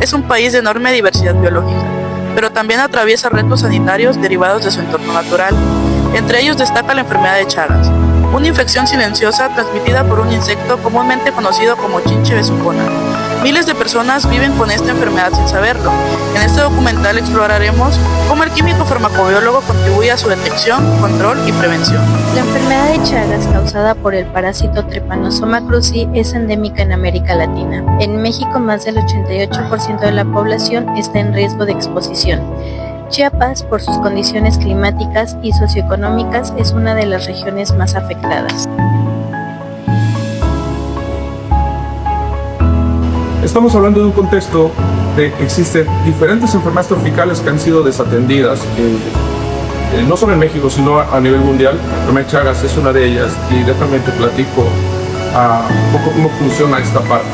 es un país de enorme diversidad biológica, pero también atraviesa retos sanitarios derivados de su entorno natural. Entre ellos destaca la enfermedad de Chagas, una infección silenciosa transmitida por un insecto comúnmente conocido como chinche besucona. Miles de personas viven con esta enfermedad sin saberlo. En este documental exploraremos cómo el químico farmacobiólogo contribuye a su detección, control y prevención. La enfermedad de Chagas causada por el parásito Trypanosoma cruzi es endémica en América Latina. En México, más del 88% de la población está en riesgo de exposición. Chiapas, por sus condiciones climáticas y socioeconómicas, es una de las regiones más afectadas. Estamos hablando de un contexto de que existen diferentes enfermedades tropicales que han sido desatendidas, no solo en México, sino a nivel mundial. La enfermedad de Chagas es una de ellas y déjame te platico un poco cómo funciona esta parte.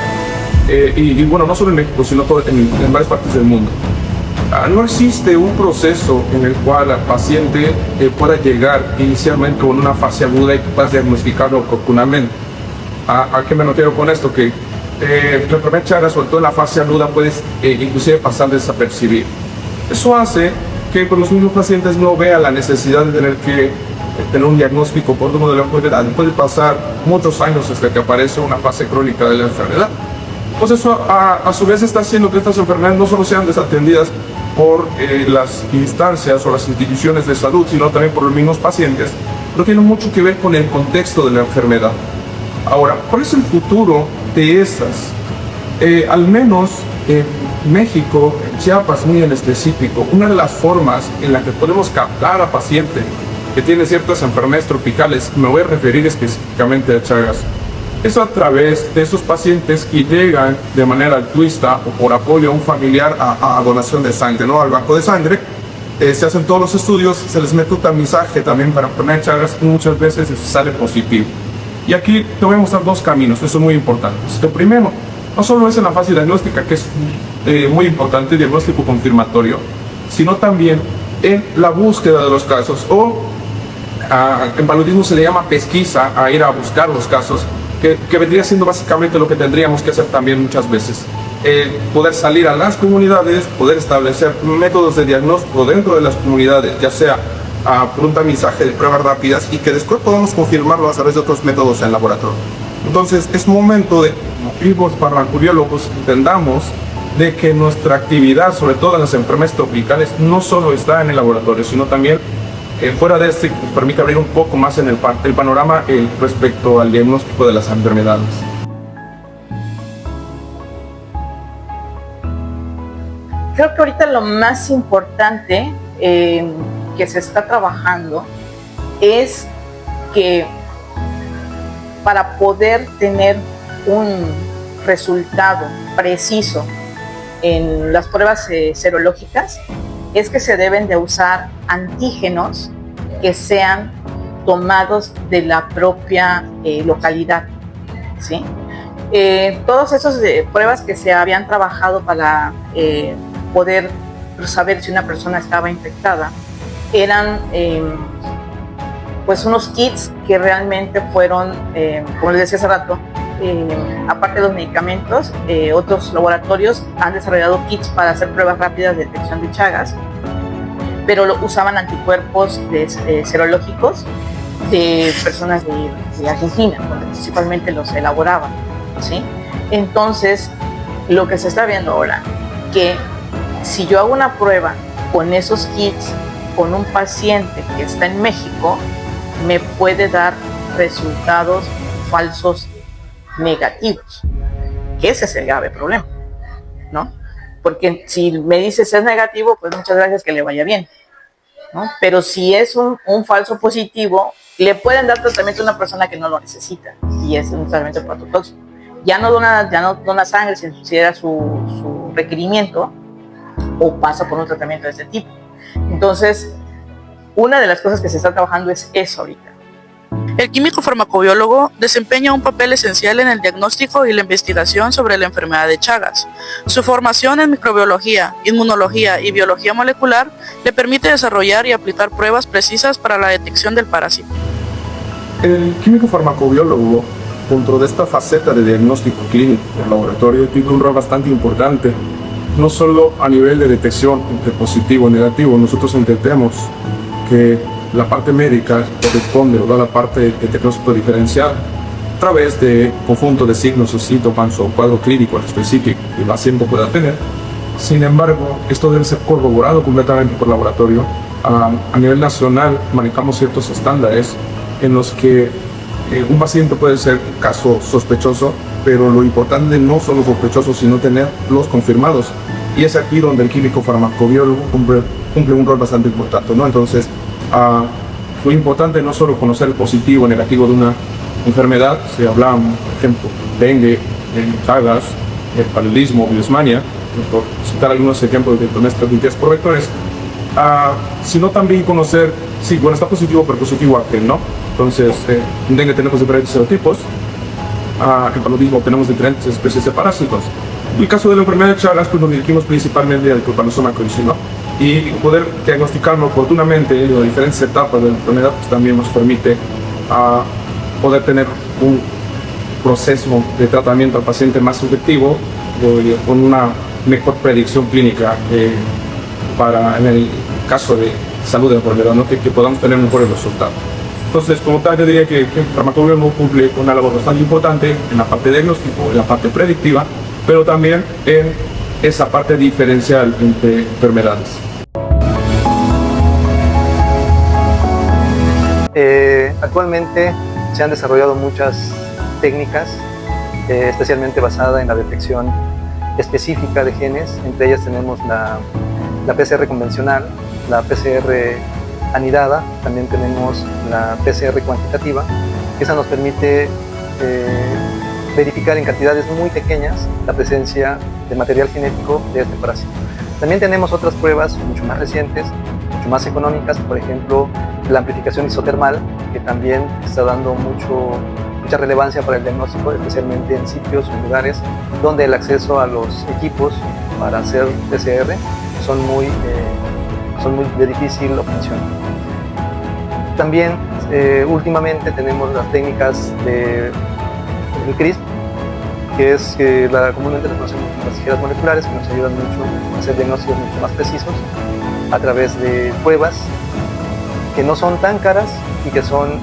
Y bueno, no solo en México, sino en varias partes del mundo. No existe un proceso en el cual el paciente pueda llegar inicialmente con una fase aguda y que puedas diagnosticarlo oportunamente. ¿A qué me refiero con esto? Que la enfermedad de Chagas, sobre todo en la fase aguda, puedes inclusive pasar desapercibir. Eso hace que con los mismos pacientes no vean la necesidad de tener que tener un diagnóstico oportuno de la enfermedad. Puede pasar muchos años hasta que aparece una fase crónica de la enfermedad. Pues eso a su vez está haciendo que estas enfermedades no solo sean desatendidas por las instancias o las instituciones de salud, sino también por los mismos pacientes, pero tiene mucho que ver con el contexto de la enfermedad. Ahora, ¿cuál es el futuro de estas? Al menos en México, en Chiapas muy en específico, una de las formas en la que podemos captar a pacientes que tienen ciertas enfermedades tropicales, me voy a referir específicamente a Chagas, es a través de esos pacientes que llegan de manera altruista o por apoyo a un familiar a donación de sangre, ¿no? Al banco de sangre. Se hacen todos los estudios, se les mete un tamizaje también para enfermedad de Chagas y muchas veces sale positivo. Y aquí te voy a mostrar dos caminos, eso es muy importante. Lo primero, no solo es en la fase diagnóstica, que es muy importante, diagnóstico confirmatorio, sino también en la búsqueda de los casos, o en paludismo se le llama pesquisa, a ir a buscar los casos, que vendría siendo básicamente lo que tendríamos que hacer también muchas veces. Poder salir a las comunidades, poder establecer métodos de diagnóstico dentro de las comunidades, ya sea por un tamizaje de pruebas rápidas y que después podamos confirmarlo a través de otros métodos en laboratorio. Entonces es momento de que como vivos farmacobiólogos entendamos de que nuestra actividad, sobre todo en las enfermedades tropicales, no solo está en el laboratorio, sino también fuera de este, nos permite abrir un poco más en el panorama respecto al diagnóstico de las enfermedades. Creo que ahorita lo más importante que se está trabajando es que para poder tener un resultado preciso en las pruebas serológicas es que se deben de usar antígenos que sean tomados de la propia localidad, ¿sí? Todas esas pruebas que se habían trabajado para poder saber si una persona estaba infectada eran pues unos kits que realmente fueron, como les decía hace rato, aparte de los medicamentos, otros laboratorios han desarrollado kits para hacer pruebas rápidas de detección de Chagas, pero usaban anticuerpos serológicos de personas de Argentina, donde principalmente los elaboraban, ¿sí? Entonces, lo que se está viendo ahora, que si yo hago una prueba con esos kits, con un paciente que está en México, me puede dar resultados falsos negativos, que ese es el grave problema, ¿no? Porque si me dices es negativo, pues muchas gracias, que le vaya bien, ¿no? Pero si es un falso positivo, le pueden dar tratamiento a una persona que no lo necesita, y es un tratamiento hepatotóxico. Ya no dona sangre si era su requerimiento, o pasa por un tratamiento de este tipo. Entonces, una de las cosas que se está trabajando es eso ahorita. El químico farmacobiólogo desempeña un papel esencial en el diagnóstico y la investigación sobre la enfermedad de Chagas. Su formación en microbiología, inmunología y biología molecular le permite desarrollar y aplicar pruebas precisas para la detección del parásito. El químico farmacobiólogo, dentro de esta faceta de diagnóstico clínico en laboratorio, tiene un rol bastante importante, no solo a nivel de detección entre positivo y negativo. Nosotros entendemos que la parte médica corresponde a la parte de diagnóstico diferencial a través de conjunto de signos o síntomas o cuadro clínico específico que el paciente pueda tener. Sin embargo, esto debe ser corroborado completamente por laboratorio. A nivel nacional manejamos ciertos estándares en los que un paciente puede ser un caso sospechoso, pero lo importante no son los sospechosos, sino tener los confirmados. Y es aquí donde el químico farmacobiólogo cumple un rol bastante importante, ¿no? Entonces, fue importante no solo conocer el positivo o negativo de una enfermedad, se hablaba, por ejemplo, dengue, Chagas, el paludismo, biosmania, por citar algunos ejemplos de nuestras entidades por vectores, sino también conocer, sí, bueno, está positivo, pero positivo a qué, ¿no? Entonces, en dengue tenemos diferentes serotipos, en paludismo tenemos diferentes especies de parásitos. En el caso de la enfermedad de Chagas, pues nos dirigimos principalmente al Trypanosoma cruzi, ¿no? Y poder diagnosticarlo oportunamente en las diferentes etapas de la enfermedad, pues también nos permite poder tener un proceso de tratamiento al paciente más efectivo, con una mejor predicción clínica para, en el caso de salud de la enfermedad, ¿no? que podamos tener mejores resultados. Entonces, como tal, yo diría que el farmacobiólogo cumple una labor bastante importante en la parte diagnóstica, en la parte predictiva, pero también en esa parte diferencial entre enfermedades. Actualmente se han desarrollado muchas técnicas, especialmente basadas en la detección específica de genes. Entre ellas tenemos la PCR convencional, la PCR anidada, también tenemos la PCR cuantitativa, que esa nos permite verificar en cantidades muy pequeñas la presencia de material genético de este parásito. También tenemos otras pruebas mucho más recientes, mucho más económicas, por ejemplo, la amplificación isotermal, que también está dando mucha relevancia para el diagnóstico, especialmente en sitios o lugares donde el acceso a los equipos para hacer PCR son muy de difícil obtención. También últimamente tenemos las técnicas del CRISP, que es comúnmente las conocemos como las tijeras moleculares, que nos ayudan mucho a hacer diagnósticos mucho más precisos a través de pruebas que no son tan caras y que son,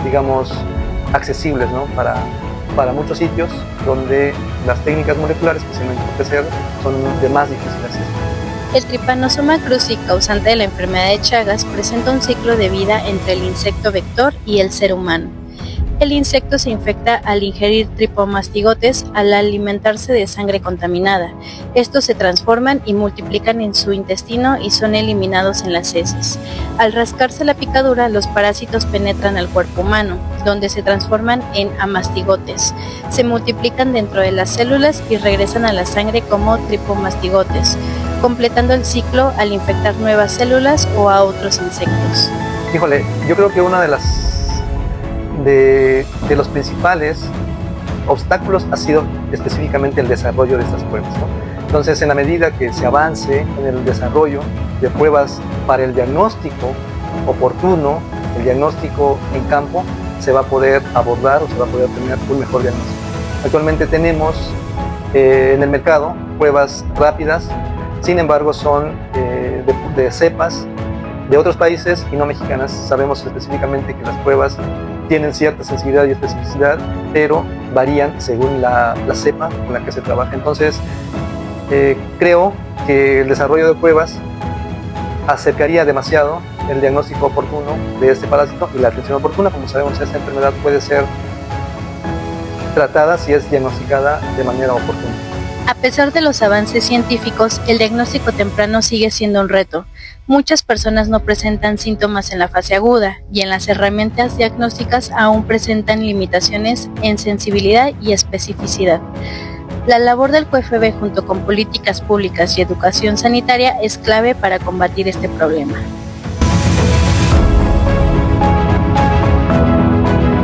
digamos, accesibles, ¿no? para muchos sitios donde las técnicas moleculares, especialmente el PCR, son de más difícil acceso. El Trypanosoma cruzi, causante de la enfermedad de Chagas, presenta un ciclo de vida entre el insecto vector y el ser humano. El insecto se infecta al ingerir tripomastigotes al alimentarse de sangre contaminada. Estos se transforman y multiplican en su intestino y son eliminados en las heces. Al rascarse la picadura, los parásitos penetran al cuerpo humano, donde se transforman en amastigotes. Se multiplican dentro de las células y regresan a la sangre como tripomastigotes, completando el ciclo al infectar nuevas células o a otros insectos. Híjole, yo creo que una de los principales obstáculos ha sido específicamente el desarrollo de estas pruebas, ¿no? Entonces, en la medida que se avance en el desarrollo de pruebas para el diagnóstico oportuno, el diagnóstico en campo, se va a poder abordar o se va a poder tener un mejor diagnóstico. Actualmente tenemos en el mercado pruebas rápidas, sin embargo son de cepas de otros países y no mexicanas. Sabemos específicamente que las pruebas tienen cierta sensibilidad y especificidad, pero varían según la cepa con la que se trabaja. Entonces, creo que el desarrollo de pruebas acercaría demasiado el diagnóstico oportuno de este parásito y la atención oportuna. Como sabemos, esta enfermedad puede ser tratada si es diagnosticada de manera oportuna. A pesar de los avances científicos, el diagnóstico temprano sigue siendo un reto. Muchas personas no presentan síntomas en la fase aguda y en las herramientas diagnósticas aún presentan limitaciones en sensibilidad y especificidad. La labor del QFB junto con políticas públicas y educación sanitaria es clave para combatir este problema.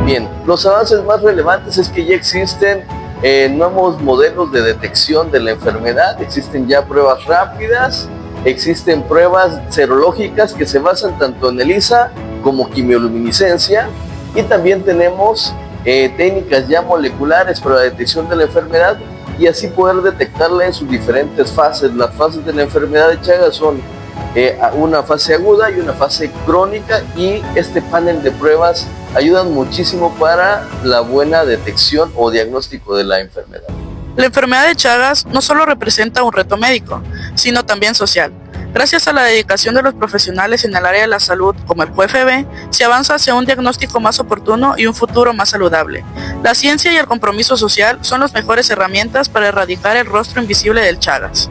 Bien, los avances más relevantes es que ya existen nuevos modelos de detección de la enfermedad, existen ya pruebas rápidas, existen pruebas serológicas que se basan tanto en ELISA como quimioluminiscencia, y también tenemos técnicas ya moleculares para la detección de la enfermedad y así poder detectarla en sus diferentes fases. Las fases de la enfermedad de Chagas son una fase aguda y una fase crónica, y este panel de pruebas ayudan muchísimo para la buena detección o diagnóstico de la enfermedad. La enfermedad de Chagas no solo representa un reto médico, sino también social. Gracias a la dedicación de los profesionales en el área de la salud, como el QFB, se avanza hacia un diagnóstico más oportuno y un futuro más saludable. La ciencia y el compromiso social son las mejores herramientas para erradicar el rostro invisible del Chagas.